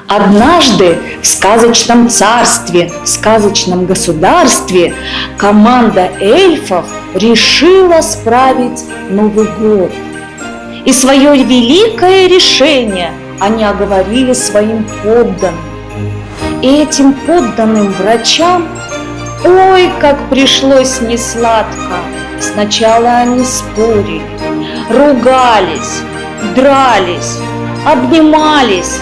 Однажды в сказочном царстве, в сказочном государстве команда эльфов решила справить Новый год. И свое великое решение они оговорили своим подданным. И этим подданным врачам, ой, как пришлось несладко. Сначала они спорили, ругались, дрались, обнимались.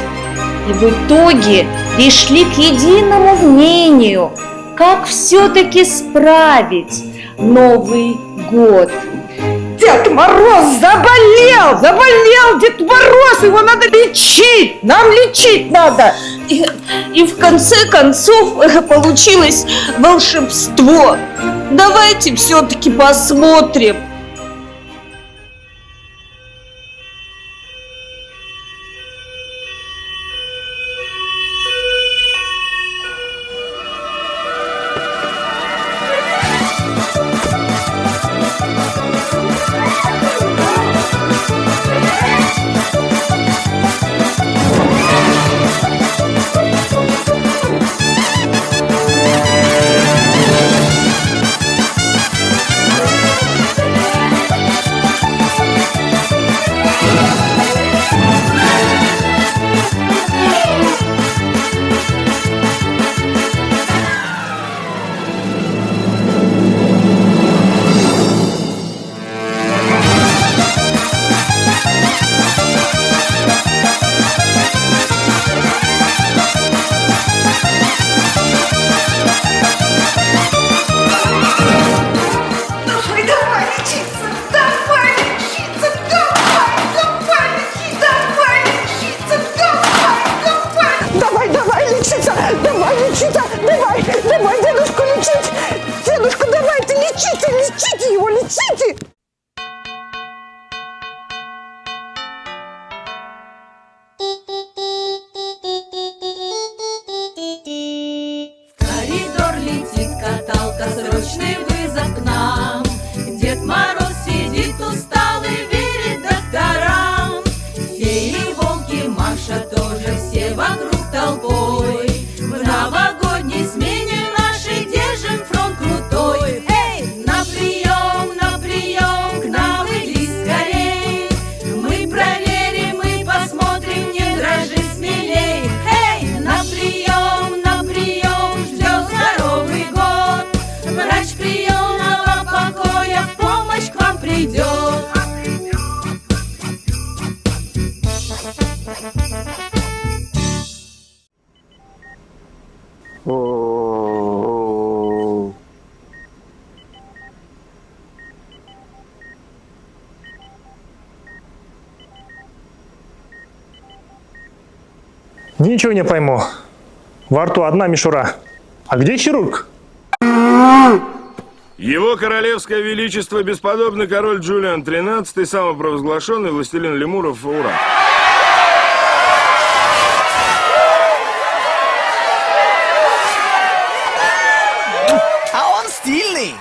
И в итоге пришли к единому мнению, как все-таки справить Новый год. Дед Мороз заболел! Заболел Дед Мороз! Его надо лечить! Нам лечить надо! И в конце концов получилось волшебство. Давайте все-таки посмотрим. Давай дедушку лечить! Дедушка, давайте, лечите его, лечите! В коридор летит каталка, срочный вызов к нам. Дед Мороз сидит усталый, верит докторам. Феи, волки, Маша тоже, все вокруг толпой. В новогодней смене нашей держим фронт крутой. Эй, на прием, к нам иди скорей. Мы проверим и посмотрим, не дрожи смелей. Эй, на прием, ждет здоровый год. Врач приемного покоя в помощь к вам придет. Ничего не пойму. Во рту одна мишура. А где хирург? Его королевское величество, бесподобный король Джулиан XIII, самопровозглашенный властелин лемуров, ура! А он стильный!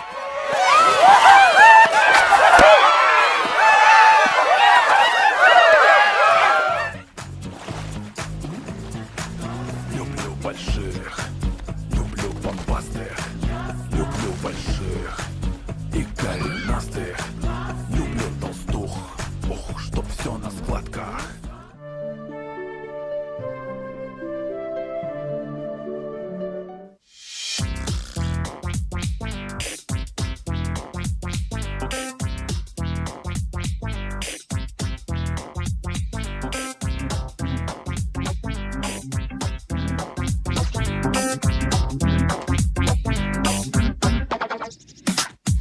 Люблю больших, люблю бомбастых, люблю больших и коренастых, люблю толстух, ох, чтоб все на складках.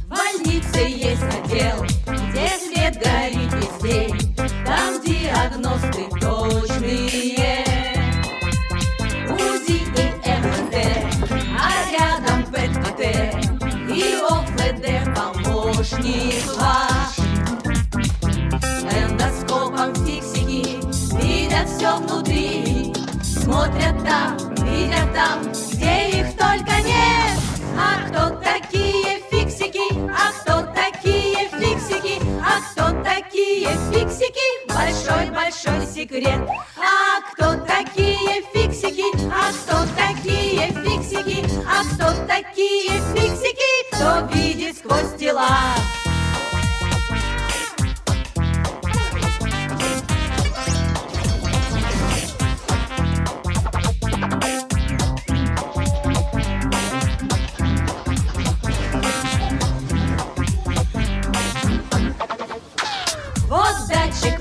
В больнице есть отдел, где свет горит весь день. Там диагносты точные, УЗИ и МРТ, а рядом ПЭТ-КТ и ОФД помощник ваш. Эндоскопом фиксики видят все внутри, смотрят там, видят там, где их только нет. А кто такие фиксики? А кто такие фиксики? А кто такие фиксики? Большой-большой секрет. А кто такие фиксики?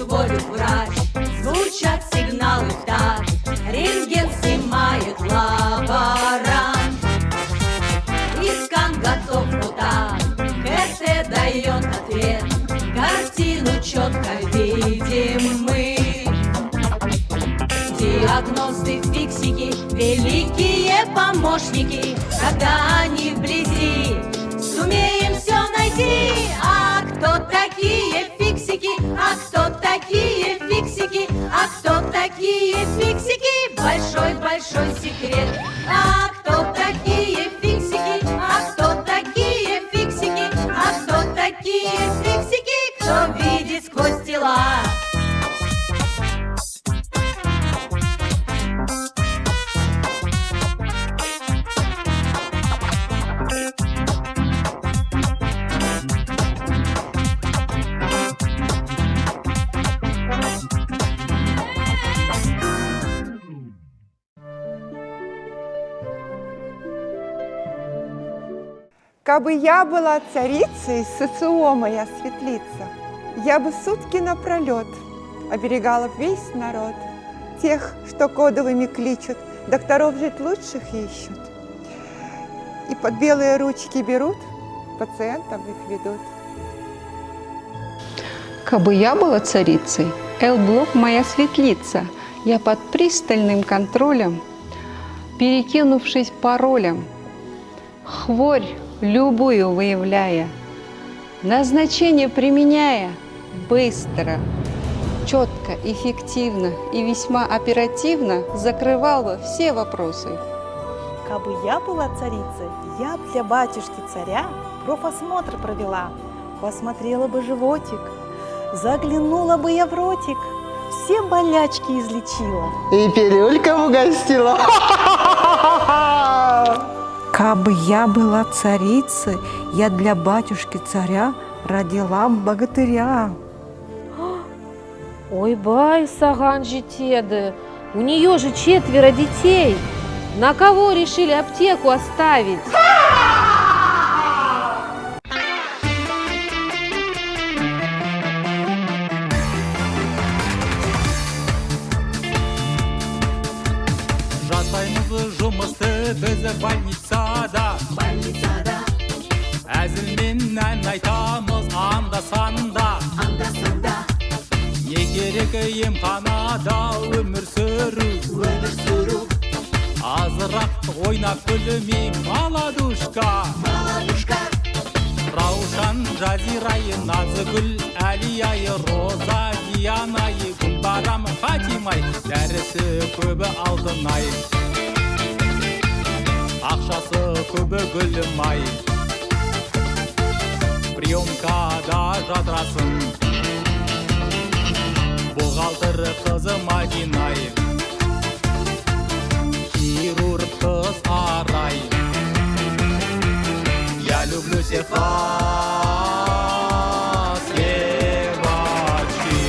волю врач. Звучат сигналы в такт, рентген снимает лаборант. И скан готов, но так, КТ дает ответ. Картину четко видим мы. Диагносты, фиксики, великие помощники. Когда они вблизи, сумеем все найти. А кто такие фиксики? А кто такие фиксики? А кто такие фиксики? Большой-большой секрет. А кто такие фиксики? А кто такие фиксики? А кто такие фиксики? Кто видит сквозь тела? Кабы я была царицей, СЦО моя светлица, я бы сутки напролет оберегала весь народ. Тех, что кодовыми кличут, докторов жить лучших ищут. И под белые ручки берут, пациентов их ведут. Кабы я была царицей, Л-блок моя светлица, я под пристальным контролем, перекинувшись паролем, хворь любую выявляя, назначение применяя быстро, четко, эффективно и весьма оперативно закрывал бы все вопросы. Кабы я была царицей, я б для батюшки царя профосмотр провела, посмотрела бы животик, заглянула бы я в ротик, все болячки излечила. И пилюлькам угостила. Кабы я была царицей, я для батюшки царя родила богатыря. Ой, бай, Саган Житеды, у нее же 4 детей. На кого решили аптеку оставить? Жасаймыз жұмысты біз больницада. Әзілмен ән айтамыз анда-санда. Не керек емханада өмір сүру. Азырақ ойнап күлмей маладушка. Раушан, Жазирай, Назгүл, Әлияй, Роза, Диянай, Гүлбарам, Фатимай, дәрісі көбі Алтынай, ақшасы көбі Гүлмай. Приемкада жадырасын, бухгалтер қызы Мадинай, хирург қыз Арай. Я люблю всех вас, девочки.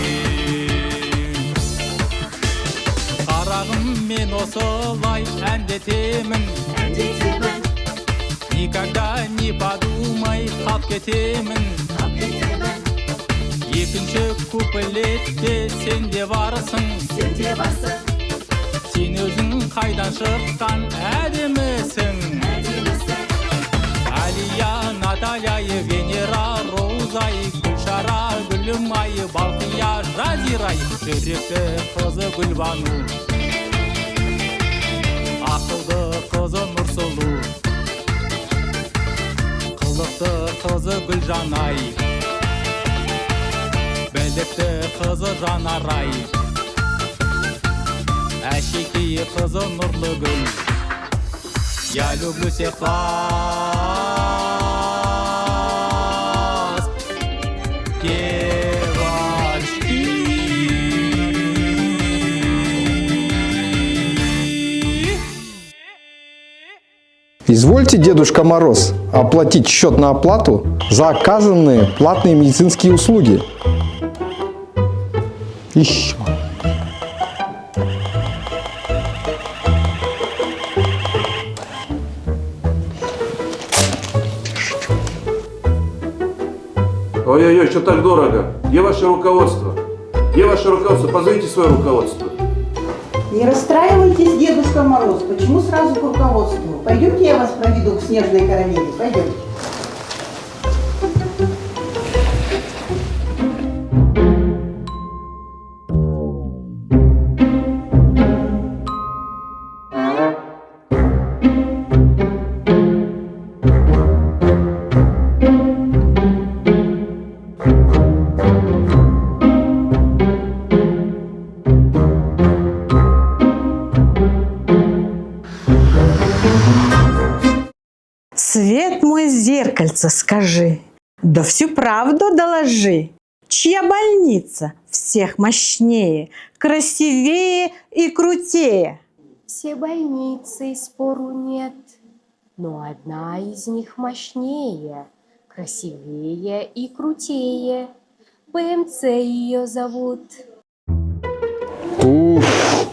Қарағым мен осылай әндетемін. Никогда не подумай, қап кетемін. Екінші куплетте сен де барсың. Сен өзің қайдан шыққан әдемісің. Алия, Наталья, Венера, Розай, Гүлшара, Гүлмай, Балқия, Жазирай, жүректі қызы Гүлбану, ақылды қызы Нұрсұлу, қылықты қызы Гүлжанай, білікті қызы Жанарай, әшекей қызы Нұрлыгүл. Я люблю всех вас, девочки. Извольте, Дедушка Мороз, оплатить счет на оплату за оказанные платные медицинские услуги. Еще. Ой-ой-ой, что так дорого? Где ваше руководство? Где ваше руководство? Позовите свое руководство. Не расстраивайтесь, Дедушка Мороз. Почему сразу к руководству? Пойдемте, я вас проведу к Снежной королеве. Пойдемте. Свет мой зеркальце, скажи, да всю правду доложи. Чья больница всех мощнее, красивее и крутее? Все больницы, спору нет, но одна из них мощнее, красивее и крутее. ПМЦ ее зовут. Уф,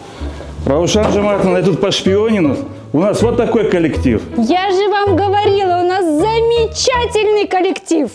Раушан Жаматовна, я тут пошпионила. У нас вот такой коллектив. Я же вам говорила, у нас замечательный коллектив.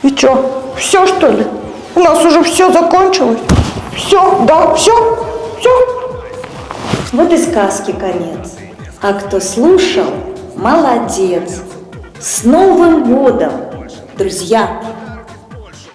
И чё, все что ли? У нас уже все закончилось? Все, да, все. Вот и сказки конец. А кто слушал, молодец. С Новым годом, друзья!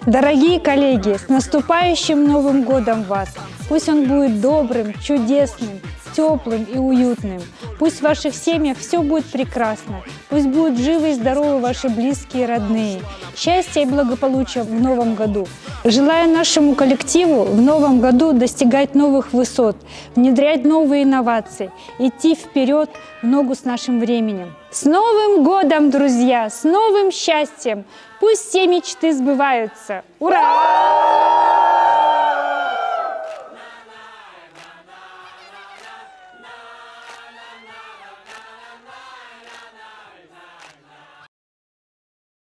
Дорогие коллеги, с наступающим Новым годом вас! Пусть он будет добрым, чудесным, теплым и уютным. Пусть в ваших семьях все будет прекрасно. Пусть будут живы и здоровы ваши близкие и родные. Счастья и благополучия в новом году. Желаю нашему коллективу в новом году достигать новых высот, внедрять новые инновации, идти вперед в ногу с нашим временем. С Новым годом, друзья! С новым счастьем! Пусть все мечты сбываются! Ура!